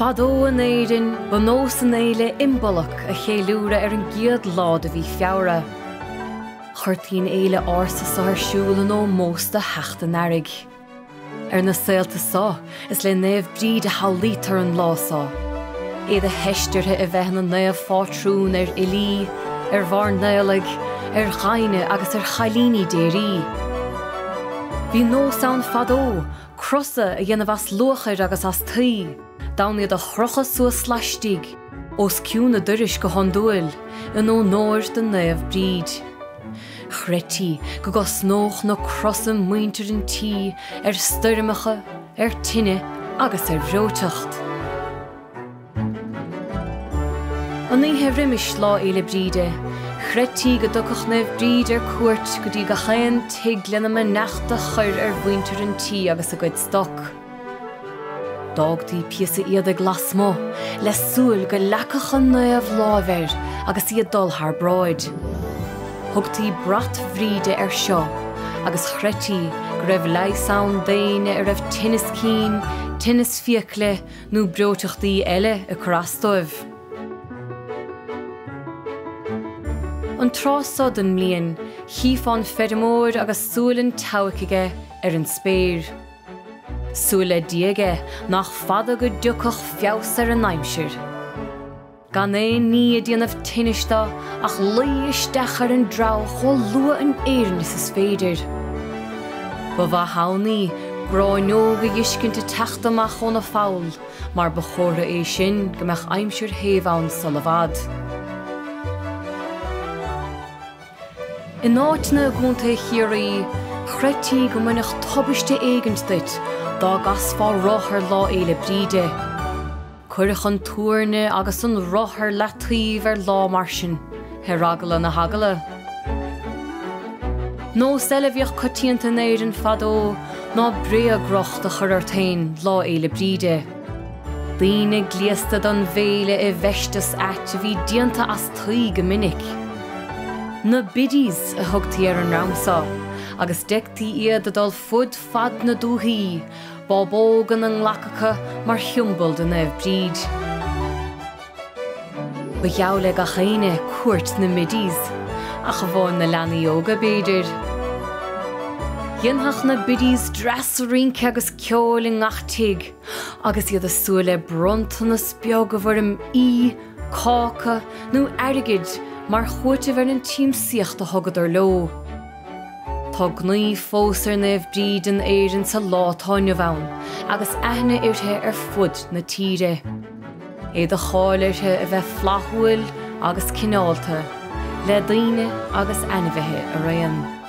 Fadó an Éirinn, b'nós an éile Imbolg a cheiliúradh an gcéad lád a bhí Feabhra. Chreidtí éile ársa sa thairsiúil an ó mósta hecht an Earraigh. Na saolta sá, is le naomh Bríde shamhlaítar an lásá. Éad a theistirthe a bheith an naomh fátrún ilí, bhar naolag, ghaine agus cheilíní déirí. Bhí nós ann fadó, crosa a dhéanamh as luachar agus as tí, dániad a chrocha suas sláistigh, os ciúna duris go hondúil, an ó nóir den naomh Bríde. Chreidtí go snóch na crosa muintir an tí, stoirmeacha, tine agus bhróteacht. An naomh rimis Lá Fhéile Bríde, Chreidtí go dtugach naomh Bríde cuairt go dtí go chéan tiglanna me neachta chuir muintir an tí agus a gcuid stoc. Dágtaí píosa iad a glas mó, le súil go leacach an naomh láimhir agus iad dul thar bráid. Thugtaí brat Bríde seo, agus Chreidtí go raibh leithsán daine a raibh tinnis cín, tinnis fiacle nó breoteachtaí eile a chorastóibh. An trásad an mbliain, chiafán fedamór agus súlan toghige an spéir. Súla diaige nach fada go dúchach feabhas an aimsir. Gan é ní a dhéanamh tiniste ach luisteach an drá cho lua an Éirinn is féidir. Ba bha hánaí, gráinóga dhiiscinnta teachtamach chun a fáil, mar ba chóra é sin go mbeadh aimsir thaobhán sa le bhfad. In áiteanna gúnta Éirinn, Chreidtí go mbeadh tubaiste éigeantait dá gasfá rothair Lá Fhéile Bríde. Cuireadh an túirne agus an rothair le tríomh lá mar sin, Earraigh na hagala. Nó eile bhíoh cotíonnta an Éirinn fadó, ná bréaghrocht a chur tain Lá Fhéile Bríde. Daoine gliasta don bhéile I bheistas a bhí dianta as trí go minic. Na bidís a thugtaí an ramsa, agus deictaí iad a dul fud fad na dúthaí, bógan an lacacha mar thiúmbal den naomh Bríde. Ba gheabhla a chéine cuairt na midís, ach bháin na leanaí óga béidir. Dhéanthach na bidís dras rince agus ceol in ngachtaigh, agus iad a súile bronta na spiog go bhfuirm cácha nó airgid mar chuirte bhar an tíim síocht a thugad ar ló. Tá gnaí fós naomh Bríde an Éirinn sa látáine bhain, agus aithne uirthi fud na tíre. Éad a cháilirthe a bheith flaithiúil agus cineálta, le daoine agus ainmhithe a raon.